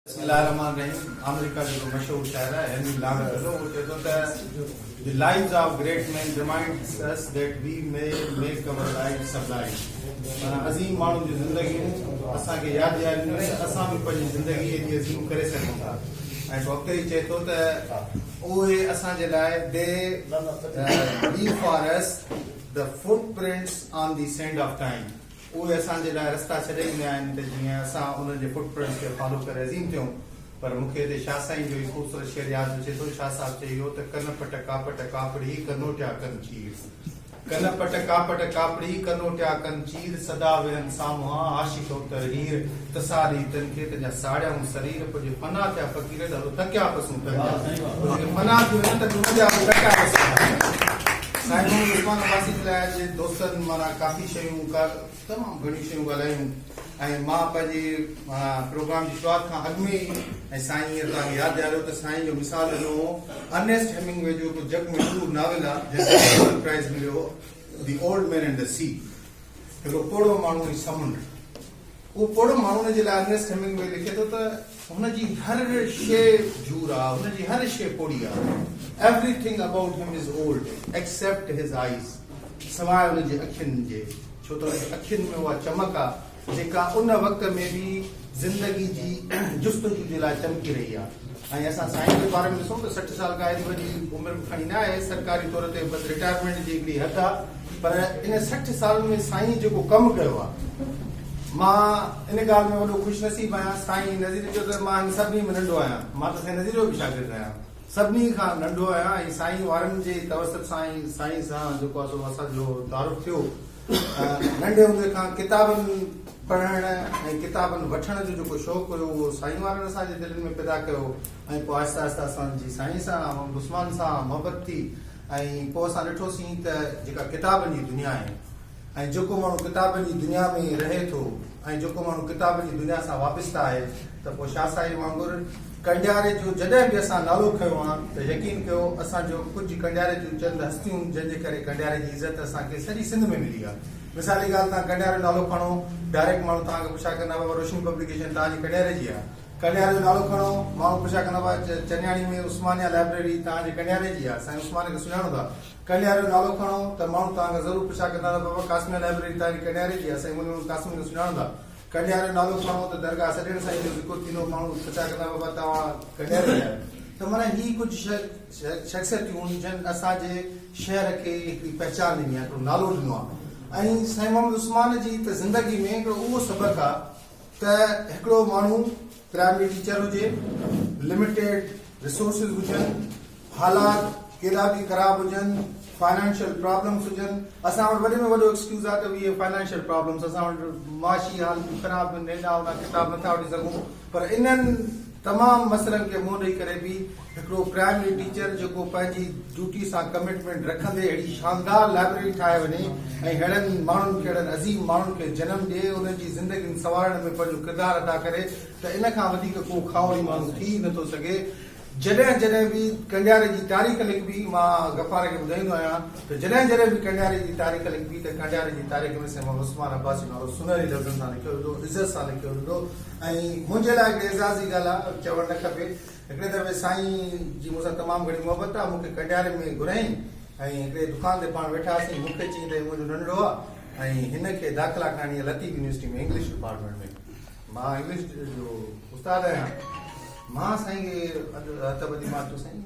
America जो मशहूर शहर है The lives of great men reminds us that we may make our lives sublime. अज़ीम माण्हुनि जी ज़िंदगियूं असांखे यादि ॾियारींदियूं आहिनि असां बि पंहिंजी ज़िंदगी एॾी अज़ीम करे सघूं था ऐं वक़्तु ई चए थो त उहे असांजे लाइ they leave for us the footprints on the sand of time. उहे असांजे लाइ रस्ता छॾे ईंदा आहिनि त जीअं असां उन्हनि जे फुटप्रिंट्स खे फॉलो करे अज़ीम थियूं पर मूंखे हिते शाह साईं जो ख़ूबसूरत शेर यादि अचे थो शाह साहिबु चयो त कन पट कापट कापड़ी कनोटिया कन चीर कन पट कापट कापड़ी कनोटिया कन चीर सदा वेहन साम्हूं आशिक़ उतर हीर तसारी तन खे तुंहिंजा साड़ियाऊं शरीर पोइ फना थिया फ़क़ीर त हलो तकिया पसूं फना थियो न त तुंहिंजा टकिया पसूं साईं मोहम्मद उस्मान अब्बासी जे लाइ जे दोस्तनि माना काफ़ी शयूं तमामु घणियूं शयूं ॻाल्हायूं ऐं मां पंहिंजे प्रोग्राम जी शुरूआत खां अॻु में ई ऐं साईं तव्हांखे यादि ॾियारियो त साईं जो मिसाल ॾिनो हो अर्नेस्ट हेमिंगवे जो हिकु जग में मशहूरु नावेल आहे जंहिंखे नोबेल प्राइज़ मिलियो the old man and the sea हिकिड़ो पोड़ो माण्हू ऐं समुंड उहो पोड़ो माण्हू जे लाइ अर्नेस्ट हेमिंगवे लिखे थो त हुनजी हर शइ झूर आहे हुनजी हर शइ पोड़ी आहे एवरीथिंग अबाउट हिम इज़ ओल्ड एक्सेप्ट हिज आइज़ सवाइ हुनजे अखियुनि जे छो त अखियुनि में उहा चमक आहे जेका उन वक़्त में बि ज़िंदगी जी जुस्तजू जे लाइ चमकी रही आहे ऐं असां साईं जे बारे में ॾिसूं त 60 साल खां एॾी वॾी उमिरि खणी न आहे सरकारी तौर ते बसि रिटायरमेंट जी हिकिड़ी हद आहे पर इन 60 साल में साईं जेको कमु कयो आहे मां इन ॻाल्हि में वॾो ख़ुशनसीब आहियां साईं नज़ीर जो त मां सभिनी में नंढो आहियां मां त साईं नज़ीर जो बि शागिर्द आहियां सभिनी खां नंढो आहियां ऐं साईं वारनि जे तवसत साईं सां जेको आहे सो असांजो तारुफ़ थियो नंढे हूंदे खां किताबनि पढ़ण ऐं किताबनि वठण जो जेको शौक़ु हुयो उहो साईं वारनि असांजे दिलनि में पैदा कयो ऐं पोइ आहिस्ता आहिस्ता असांजी साईं सां उस्मान सां मोहबत थी ऐं पोइ असां ॾिठोसीं त जेका किताबनि जी दुनिया आहे ऐं जेको माण्हू किताबनि जी दुनिया में रहे थो ऐं जेको माण्हू किताबनि जी दुनिया सां वाबस्ता आहे त पोइ शाह साईं वांगुरु कंडियारे जो जॾहिं बि असां नालो खयो आहे त यकीन कयो असांजो कुझु कंडियारे जूं चंद हस्तियूं जंहिंजे करे कंडियारे जी इज़त असांखे सॼी सिंध में मिली आहे मिसाली ॻाल्हि तव्हां कंडियारे जो नालो खणो डायरेक्ट माण्हू तव्हांखे पुछा कंदा बाबा रोशनी पब्लिकेशन तव्हांजी कंडियारे जी आहे कंडियारे जो नालो खणो माण्हू पुछा कंदा बाबा चनियाणी में उस्मानिया लाइब्रेरी तव्हांजे कंडियारे जी आहे साईं उस्मान खे सुञाणो था कंडियारे जो नालो खणो त माण्हू तव्हांखे ज़रूरु पुछा कंदा बाबा कासमिया लाइब्रेरी तव्हांजी कंडियारे जी आहे साईं मुनीम कासमी खे सुञाणो था कंडियारे जो नालो खणो त दरगाह सॼण साईं जो ज़िक्र थींदो माण्हू पुछा कंदा बाबा तव्हां कंडियारे जी आहे त माना ही कुझु शख़्सियतूं जिन असांजे शहर खे हिकिड़ी पहचान ॾिनी आहे हिकिड़ो नालो ॾिनो आहे ऐं साईं मोहम्मद उस्मान जी त ज़िंदगी में हिकिड़ो उहो सबक़ु आहे त हिकिड़ो माण्हू प्राइमरी टीचर हुजे लिमिटेड रिसोर्सिस हुजनि हालात केॾा बि ख़राब हुजनि फाइनेंशियल प्रॉब्लम्स हुजनि असां वटि वॾे में वॾो एक्सक्यूज़ आहे त इहे फाइनेंशियल प्रॉब्लम्स असां वटि माशी हालतूं ख़राब नंढा वॾा किताब नथा वठी सघूं पर इन्हनि तमामु मसइलनि खे मुंहुं ॾेई करे बि हिकिड़ो प्राइमरी टीचर जेको पंहिंजी ड्यूटी सां कमिटमेंट रखंदे अहिड़ी शानदार लाइब्रेरी ठाहे वञे ऐं अहिड़नि माण्हुनि खे अहिड़नि अज़ीम माण्हुनि खे जनमु ॾिए उन्हनि जी ज़िंदगी संवारण में पंहिंजो किरदारु अदा करे त इन खां वधीक को खावड़ी माण्हू थी नथो सघे जॾहिं जॾहिं बि कंडियारे जी तारीख़ लिखबी मां गफ़ार खे ॿुधाईंदो आहियां त जॾहिं जॾहिं बि कंडियारे जी तारीख़ लिखबी त कंडियारे जी तारीख़ में साईं मोहम्मद उस्मान अब्बासी नालो सुनहरी लफ़्ज़नि सां लिखियो वेंदो इज़त सां लिखियो वेंदो ऐं मुंहिंजे लाइ हिकिड़ी एज़ाज़ी ॻाल्हि आहे चवणु न खपे हिकिड़े दफ़े साईं जी मूंसां तमामु घणी मोहबत आहे मूंखे कंडियारे में घुराईं ऐं हिकिड़े दुकान ते पाण वेठासीं मूंखे चई त मुंहिंजो नंढड़ो आहे ऐं हिन खे दाख़िला खणी आहे लतीफ़ यूनिवर्सिटी में इंग्लिश डिपार्टमेंट में मां इंग्लिश जो उस्तादु आहियां मां साईं खे हथ ॿधी मां चयो साईं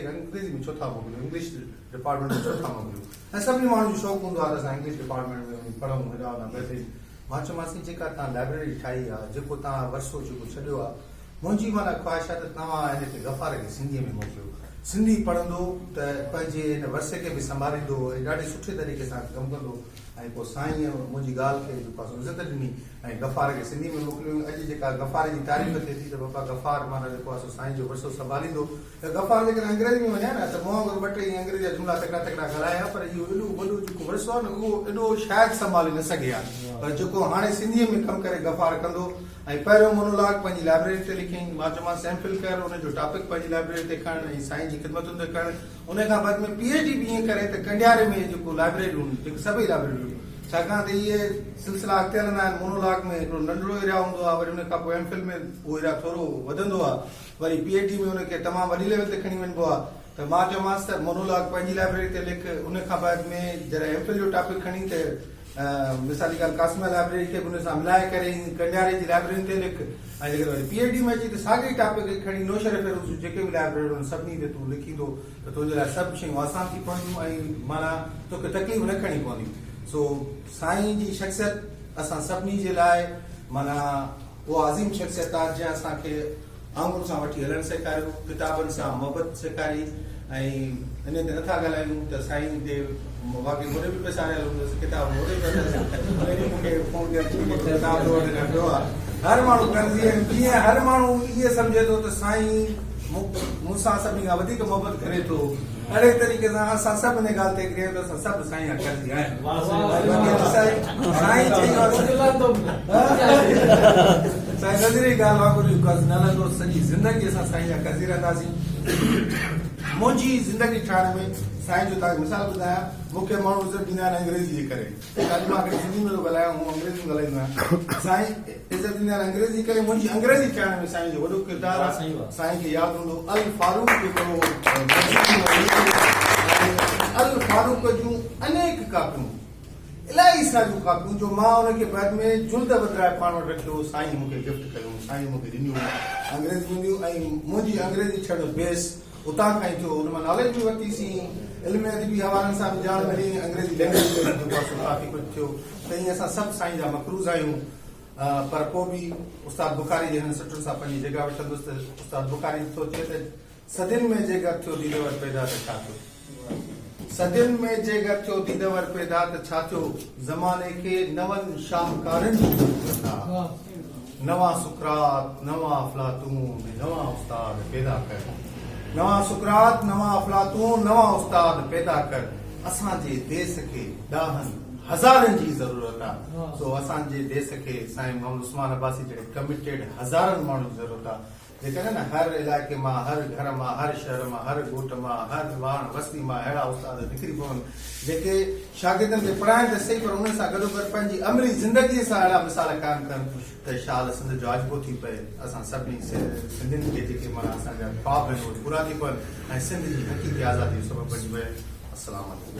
अंग्रेज़ी में छो था मोकिलियो इंग्लिश डिपार्टमेंट में छो था मोकिलियो ऐं सभिनी माण्हुनि जो शौक़ु हूंदो आहे त असां इंग्लिश डिपार्टमेंट में पढ़ूं हेॾा होॾा मैसेज मां चयोमांसि जेका तव्हां लाइब्रेरी ठाही आहे जेको तव्हां वरसो जेको छॾियो आहे मुंहिंजी माना ख़्वाहिश आहे त तव्हां हिन खे गफ़ार खे सिंधीअ में मोकिलियो सिंधी पढ़ंदो त पंहिंजे हिन वरसे खे बि संभालींदो ऐं ॾाढे सुठे तरीक़े सां कमु कंदो ऐं पोइ साईं मुंहिंजी ॻाल्हि खे जेको आहे इज़त ॾिनी ऐं गफ़ार खे सिंधी में मोकिलियो अॼु जेका गफ़ार जी तारीफ़ थिए थी त बाबा गफ़ार माना जेको आहे साईं जो वरसो संभालींदो त गफ़ार जेकॾहिं अंग्रेज़ी में वञा न त मूं वांगुरु ॿ टे अंग्रेज़ी जा जुमिला तकिड़ा तकिड़ा ॻाल्हाया पर इहो एॾो वॾो जेको वरसो आहे न उहो एॾो शायदि संभाले न सघे आहे पर जेको हाणे सिंधीअ में कमु करे गफ़ार कंदो ऐं पहिरियों मोनोलॉग पंहिंजी लाइब्रेरी ते लिखियईं मां चयोमांसि एमफिल कर उनजो टॉपिक पंहिंजी लाइब्रेरी ते खणणु ऐं साईं जी ख़िदमतुनि ते करणु उन खां बाद में PhD बि ईअं करे त कंडियारे में जेको लाइब्रेरियूं जेके सभई लाइब्रेरियूं छाकाणि त इहे सिलसिला अॻिते हलंदा आहिनि मोनोलॉग में हिकिड़ो नंढिड़ो एरिया हूंदो आहे वरी हुन खां पोइ एमफिल में उहो एरिया थोरो वधंदो आहे वरी पीएचडी में हुनखे तमामु वॾी लेवल ते खणी वञिबो आहे त मां चयोमांसि त मोनोलॉग पंहिंजी लाइब्रेरी ते लिख उन खां बाद में जॾहिं एमफिल जो टॉपिक खणी त मिसाल जी ॻाल्हि कास्मा लाइब्रेरी खे बि हुन सां मिलाए करे कंडियारे जी लाइब्रेरी ते लिख ऐं जेकर वरी पीएचडी में अची त साॻी टॉपिक खणी नौशर फेरोज़ जेके बि लाइब्रेरी आहिनि सभिनी ते तूं लिखींदो त तुंहिंजे लाइ सभु शयूं आसान थी पवंदियूं ऐं माना तोखे तकलीफ़ न खणी पवंदी सो साईं जी शख़्सियत असां सभिनी जे लाइ माना उहा अज़ीम शख़्सियत आहे जंहिं असांखे आंगुर सां वठी हलणु सेखारियो किताबनि सां मोहबत सेखारी ऐं इन ते नथा ॻाल्हायूं त साईं ते बाक़ी होॾे बि पैसा आयल हूंदुसि किताब होॾे बि मूंखे फ़ोन करे किताब पियो आहे हर माण्हू कर्ज़ी आहिनि जीअं हर माण्हू इहे सम्झे थो त साईं मूंसां सभिनी खां वधीक मोहबत करे थो अहिड़े तरीक़े सां असां सभु हिन ॻाल्हि ते कयूं त असां सभु साईं जा कर्ज़ी आहियूं साईं नज़री ॻाल्हि वांगुरु कर्ज़ न लॻंदो सॼी ज़िंदगी असां साईं जा कर्ज़ी रहंदासीं मुंहिंजी ज़िंदगी ठाहिण में साईं जो तव्हांखे मिसाल ॿुधायां मूंखे माण्हू इज़त ॾींदा आहिनि अंग्रेज़ी जे करे अॼु मां हिकिड़ी सिंधी में थो ॻाल्हायां हूअ अंग्रेज़ी में ॻाल्हाईंदो आहियां साईं इज़त ॾींदा आहिनि अंग्रेज़ी करे मुंहिंजी अंग्रेज़ी ठाहिण में साईं जो वॾो किरदारु आहे साईं खे यादि हूंदो अल फारूक अल फारूक जूं अनेक कापियूं इलाही सारियूं कापियूं जो मां हुनखे बाद में जुल्द बदिराए पाण वटि रखियो साईं मूंखे गिफ्ट कयो साईं मूंखे ॾिनियूं अंग्रेज़ी हूंदियूं ऐं मुंहिंजी अंग्रेज़ी छॾो बेस उतां खां ई थियो हुन मां नॉलेज बि वरितीसीं इल्म अदबी हवालनि सां बि ॼाण मिली अंग्रेज़ी लैंग्वेज में काफ़ी कुझु थियो त ईअं असां सभु साईं जा मक़रूज़ आहियूं पर पोइ बि उस्ताद बुखारी जे हिन सुठनि सां पंहिंजी जॻह वठंदुसि त उस्ताद बुखारी थो चए त सदियुनि में जेकर थियो दीदवर पैदा त छा थियो सदियुनि में जेकर थियो दीदवर पैदा त छा थियो ज़माने खे नवनि शाहकारनि जी ज़रूरत आहे नवां सुकरात नवां अफलातून नवां उस्ताद पैदा कर नवां सुकरात नवां अफलातून नवां उस्ताद पैदा कर असांजे देश खे ॾहनि हज़ारनि जी ज़रूरत आहे सो असांजे देश खे साईं मोहम्मद उस्मान अब्बासी जहिड़े कमिटेड हज़ारनि माण्हुनि जी ज़रूरत आहे जेकॾहिं न हर इलाइक़े मां हर घर मां हर शहर मां हर ॻोठ मां हर वाण बस्ती मां अहिड़ा उस्ताद निकिरी पवनि जेके शागिर्दनि खे पढ़ाइनि त सही पर उन सां गॾोगॾु पंहिंजी अमली ज़िंदगीअ सां अहिड़ा मिसाल क़ाइमु कनि त शाल सिंध जो आजबो थी पए असां सभिनी सिंधियुनि खे जेके माना असांजा ख्वाब आहिनि उहे पूरा थी पवनि ऐं सिंध जी हक़ीक़ी आज़ादी सबबु बची पए अस्सलाम वालेकुम